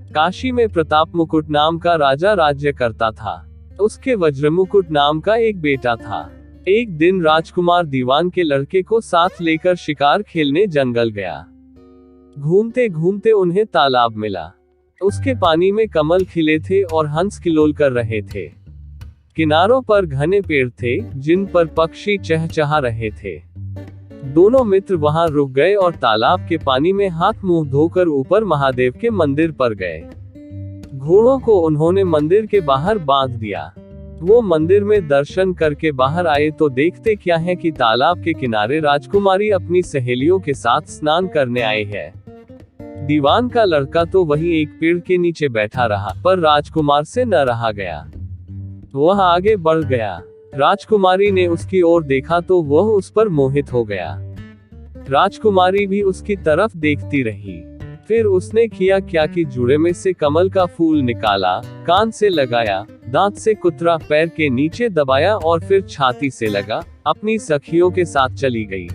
काशी में प्रताप मुकुट नाम का राजा राज्य करता था। उसके वज्र मुकुट नाम का एक बेटा था। एक दिन राजकुमार दीवान के लड़के को साथ लेकर शिकार खेलने जंगल गया। घूमते घूमते उन्हें तालाब मिला। उसके पानी में कमल खिले थे और हंस किलोल कर रहे थे। किनारों पर घने पेड़ थे जिन पर पक्षी चहचहा रहे थे। दोनों मित्र वहां रुक गए और तालाब के पानी में हाथ मुंह धोकर ऊपर महादेव के मंदिर पर गए। घोड़ों को उन्होंने मंदिर के बाहर बांध दिया। वो मंदिर में दर्शन करके बाहर आए तो देखते क्या है कि तालाब के किनारे राजकुमारी अपनी सहेलियों के साथ स्नान करने आए हैं। दीवान का लड़का तो वहीं एक पेड़ के नीचे बैठा रहा, पर राजकुमार से न रहा गया। वह आगे बढ़ गया। राजकुमारी ने उसकी ओर देखा तो वह उस पर मोहित हो गया। राजकुमारी भी उसकी तरफ देखती रही। फिर उसने किया क्या कि जुड़े में से कमल का फूल निकाला, कान से लगाया, दांत से कुतरा, पैर के नीचे दबाया और फिर छाती से लगा, अपनी सखियों के साथ चली गई।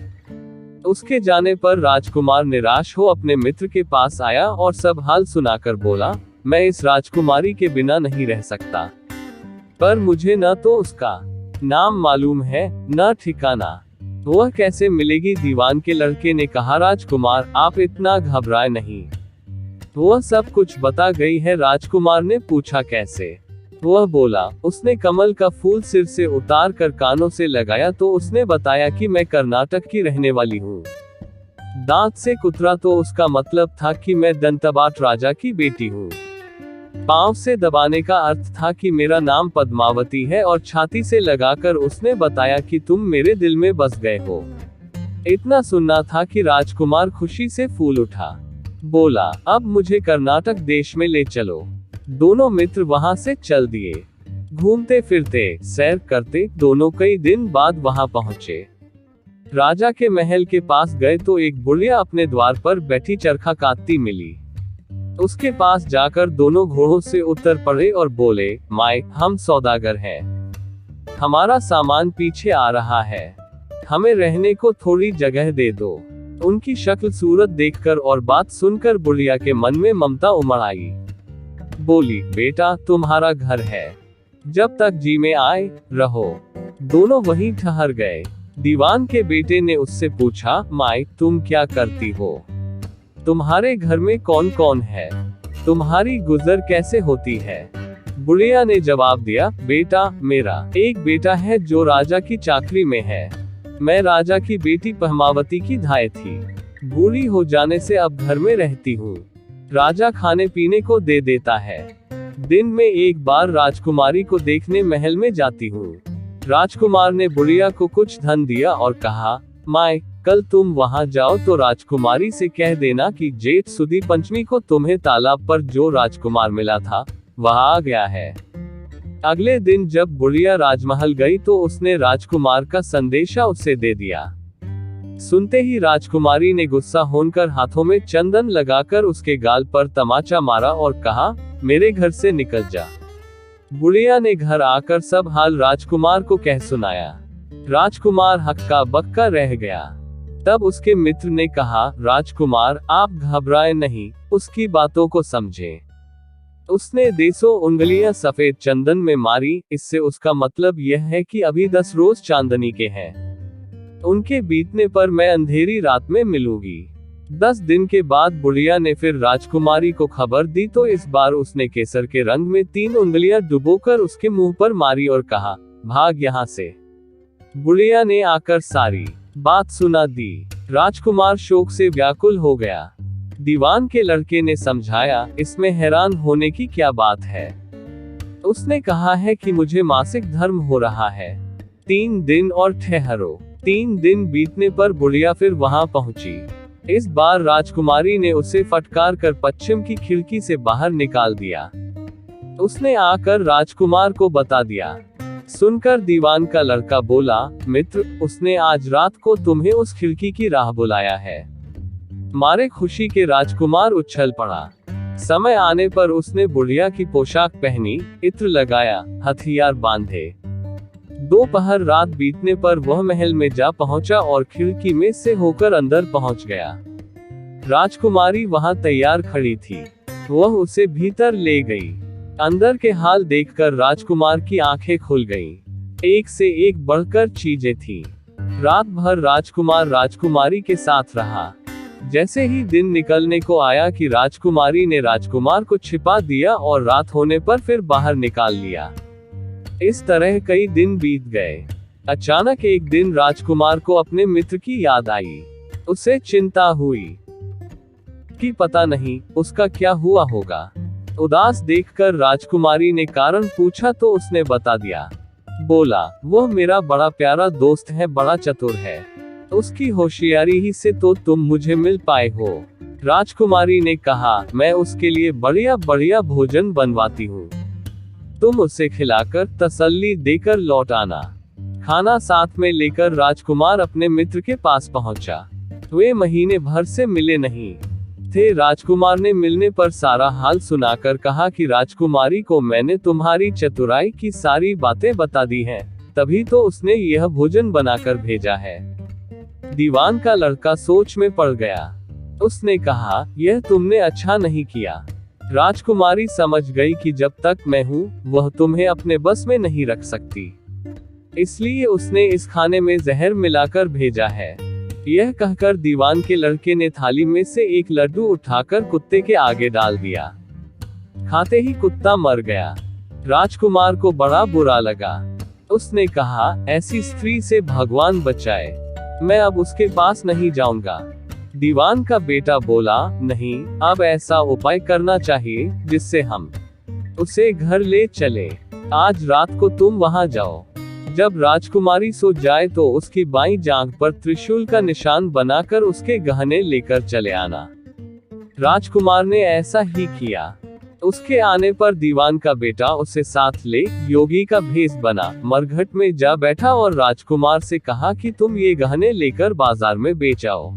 उसके जाने पर राजकुमार निराश हो अपने मित्र के पास आया और सब हाल सुनाकर बोला, मैं इस राजकुमारी के बिना नहीं रह सकता। पर मुझे न तो उसका नाम मालूम है न ठिकाना। वह कैसे मिलेगी? दीवान के लड़के ने कहा, राजकुमार आप इतना घबराए नहीं, वह सब कुछ बता गई है। राजकुमार ने पूछा कैसे? वह बोला, उसने कमल का फूल सिर से उतार कर कानों से लगाया तो उसने बताया कि मैं कर्नाटक की रहने वाली हूँ। दांत से कुतरा तो उसका मतलब था कि मैं दंतबाट राजा की बेटी हूँ। पांव से दबाने का अर्थ था कि मेरा नाम पद्मावती है और छाती से लगाकर उसने बताया कि तुम मेरे दिल में बस गए हो। इतना सुनना था कि राजकुमार खुशी से फूल उठा। बोला, अब मुझे कर्नाटक देश में ले चलो। दोनों मित्र वहां से चल दिए। घूमते फिरते, सैर करते दोनों कई दिन बाद वहां पहुंचे। राजा के महल के पास गए तो एक बुढ़िया अपने द्वार पर बैठी चरखा काटती मिली। उसके पास जाकर दोनों घोड़ों से उतर पड़े और बोले, माए, हम सौदागर हैं। हमारा सामान पीछे आ रहा है, हमें रहने को थोड़ी जगह दे दो। उनकी शक्ल सूरत देखकर और बात सुनकर बुढ़िया के मन में ममता उमड़ आई। बोली, बेटा तुम्हारा घर है, जब तक जी में आए रहो। दोनों वहीं ठहर गए। दीवान के बेटे ने उससे पूछा, माए तुम क्या करती हो? तुम्हारे घर में कौन कौन है? तुम्हारी गुजर कैसे होती है? बुढ़िया ने जवाब दिया, बेटा मेरा एक बेटा है जो राजा की चाकरी में है। मैं राजा की बेटी पद्मावती की धाय थी। बूढ़ी हो जाने से अब घर में रहती हूँ। राजा खाने पीने को दे देता है। दिन में एक बार राजकुमारी को देखने महल में जाती हूँ। राजकुमार ने बुढ़िया को कुछ धन दिया और कहा, माए कल तुम वहां जाओ तो राजकुमारी से कह देना कि जेठ सुदी पंचमी को तुम्हें तालाब पर जो राजकुमार मिला था वह आ गया है। अगले दिन जब बुढ़िया राजमहल गई तो उसने राजकुमार का संदेशा उसे दे दिया। सुनते ही राजकुमारी ने गुस्सा होकर हाथों में चंदन लगाकर उसके गाल पर तमाचा मारा और कहा, मेरे घर से निकल जा। बुढ़िया ने घर आकर सब हाल राजकुमार को कह सुनाया। राजकुमार हक्का बक्का रह गया। तब उसके मित्र ने कहा, राजकुमार आप घबराए नहीं, उसकी बातों को समझें। उसने 200 उंगलियां सफेद चंदन में मारी, इससे उसका मतलब यह है कि अभी 10 रोज चांदनी के हैं। उनके बीतने पर मैं अंधेरी रात में मिलूंगी। 10 दिन के बाद बुढ़िया ने फिर राजकुमारी को खबर दी तो इस बार उसने केसर के रंग में 3 उंगलियां डुबोकर उसके मुंह पर मारी और कहा, भाग यहाँ से। बुढ़िया ने आकर सारी बात सुना दी। राजकुमार शोक से व्याकुल हो गया। दीवान के लड़के ने समझाया, इसमें हैरान होने की क्या बात है? उसने कहा है कि मुझे मासिक धर्म हो रहा है। 3 दिन और ठहरो। 3 दिन बीतने पर बुढ़िया फिर वहां पहुंची। इस बार राजकुमारी ने उसे फटकार कर पश्चिम की खिड़की से बाहर निकाल दिया। उसने आकर राजकुमार को बता दिया। सुनकर दीवान का लड़का बोला, मित्र, उसने आज रात को तुम्हें उस खिड़की की राह बुलाया है। मारे खुशी के राजकुमार उछल पड़ा। समय आने पर उसने बुढ़िया की पोशाक पहनी, इत्र लगाया, हथियार बांधे। दोपहर रात बीतने पर वह महल में जा पहुंचा और खिड़की में से होकर अंदर पहुंच गया। राजकुमारी वहां तैयार खड़ी थी। वह उसे भीतर ले गई। अंदर के हाल देखकर राजकुमार की आंखें खुल गईं। एक से एक बढ़कर चीजें थी। रात भर राजकुमार राजकुमारी के साथ रहा। जैसे ही दिन निकलने को आया कि राजकुमारी ने राजकुमार को छिपा दिया और रात होने पर फिर बाहर निकाल लिया। इस तरह कई दिन बीत गए। अचानक एक दिन राजकुमार को अपने मित्र की याद आई। उसे चिंता हुई कि पता नहीं उसका क्या हुआ होगा। उदास देखकर राजकुमारी ने कारण पूछा तो उसने बता दिया। बोला, वह मेरा बड़ा प्यारा दोस्त है, बड़ा चतुर है। उसकी होशियारी ही से तो तुम मुझे मिल पाए हो। राजकुमारी ने कहा, मैं उसके लिए बढ़िया बढ़िया भोजन बनवाती हूँ। तुम उसे खिलाकर तसल्ली देकर लौट आना। खाना साथ में लेकर राजकुमार अपने मित्र के पास पहुंचा। वे महीने भर से मिले नहीं थे। राजकुमार ने मिलने पर सारा हाल सुनाकर कहा कि राजकुमारी को मैंने तुम्हारी चतुराई की सारी बातें बता दी हैं, तभी तो उसने यह भोजन बनाकर भेजा है। दीवान का लड़का सोच में पड़ गया। उसने कहा, यह तुमने अच्छा नहीं किया। राजकुमारी समझ गई कि जब तक मैं हूँ वह तुम्हें अपने बस में नहीं रख सकती, इसलिए उसने इस खाने में जहर मिलाकर भेजा है। यह कहकर दीवान के लड़के ने थाली में से एक लड्डू उठाकर कुत्ते के आगे डाल दिया। खाते ही कुत्ता मर गया। राजकुमार को बड़ा बुरा लगा। उसने कहा, ऐसी स्त्री से भगवान बचाए, मैं अब उसके पास नहीं जाऊंगा। दीवान का बेटा बोला, नहीं, अब ऐसा उपाय करना चाहिए जिससे हम उसे घर ले चले। आज रात को तुम वहां जाओ। जब राजकुमारी सो जाए तो उसकी बाईं जांघ पर त्रिशूल का निशान बनाकर उसके गहने लेकर चले आना। राजकुमार ने ऐसा ही किया। उसके आने पर दीवान का बेटा उसे साथ ले योगी का भेष बना मरघट में जा बैठा और राजकुमार से कहा कि तुम ये गहने लेकर बाजार में बेच आओ।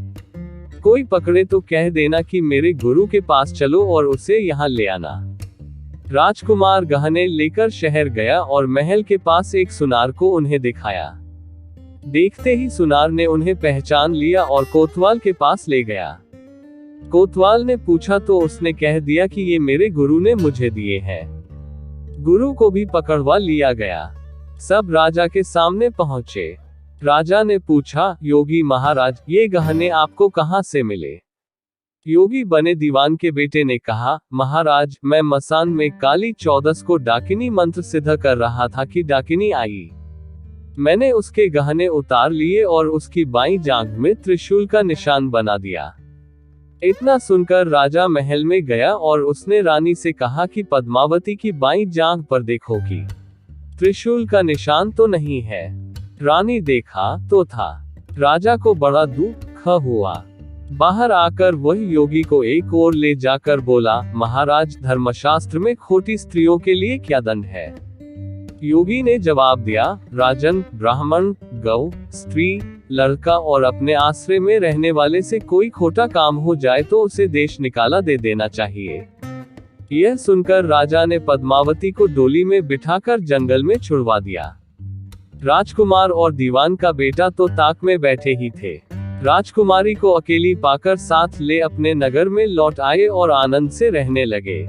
कोई पकड़े तो कह देना कि मेरे गुरु के पास चलो और उसे यहाँ ले आना। राजकुमार गहने लेकर शहर गया और महल के पास एक सुनार को उन्हें दिखाया। देखते ही सुनार ने उन्हें पहचान लिया और कोतवाल के पास ले गया। कोतवाल ने पूछा तो उसने कह दिया कि ये मेरे गुरु ने मुझे दिए हैं। गुरु को भी पकड़वा लिया गया। सब राजा के सामने पहुंचे। राजा ने पूछा, योगी महाराज, ये गहने आपको कहां से मिले? योगी बने दीवान के बेटे ने कहा, महाराज, मैं मसान में काली चौदस को डाकिनी मंत्र सिद्ध कर रहा था कि डाकिनी आई। मैंने उसके गहने उतार लिए और उसकी बाईं जांघ में त्रिशूल का निशान बना दिया। इतना सुनकर राजा महल में गया और उसने रानी से कहा कि पद्मावती की बाईं जांघ पर देखो कि त्रिशूल का निशान तो नहीं है। रानी देखा तो था। राजा को बड़ा दुख हुआ। बाहर आकर वह योगी को एक ओर ले जाकर बोला, महाराज, धर्मशास्त्र में खोटी स्त्रियों के लिए क्या दंड है? योगी ने जवाब दिया, राजन, ब्राह्मण, गौ, स्त्री, लड़का और अपने आश्रय में रहने वाले से कोई खोटा काम हो जाए तो उसे देश निकाला दे देना चाहिए। यह सुनकर राजा ने पद्मावती को डोली में बिठाकर जंगल में छुड़वा दिया। राजकुमार और दीवान का बेटा तो ताक में बैठे ही थे। राजकुमारी को अकेली पाकर साथ ले अपने नगर में लौट आए और आनंद से रहने लगे।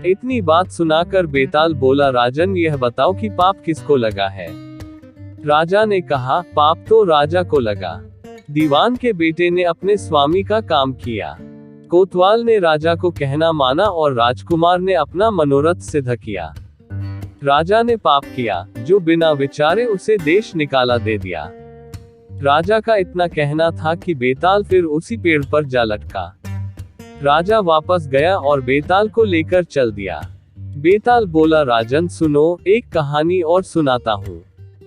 इतनी बात सुनाकर बेताल बोला, राजन, यह बताओ कि पाप किसको लगा है? राजा ने कहा, पाप तो राजा को लगा। दीवान के बेटे ने अपने स्वामी का काम किया। कोतवाल ने राजा को कहना माना और राजकुमार ने अपना मनोरथ सिद्ध किया। राजा ने पाप किया, जो बिना विचारे उसे देश निकाला दे दिया। राजा का इतना कहना था कि बेताल फिर उसी पेड़ पर जा लटका। राजा वापस गया और बेताल को लेकर चल दिया। बेताल बोला, राजन सुनो, एक कहानी और सुनाता हूँ।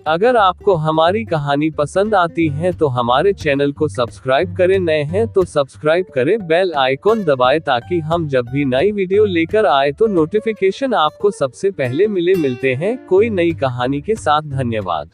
अगर आपको हमारी कहानी पसंद आती है तो हमारे चैनल को सब्सक्राइब करें, नए हैं तो सब्सक्राइब करें, बेल आइकॉन दबाएं ताकि हम जब भी नई वीडियो लेकर आए तो नोटिफिकेशन आपको सबसे पहले मिलते हैं कोई नई कहानी के साथ। धन्यवाद।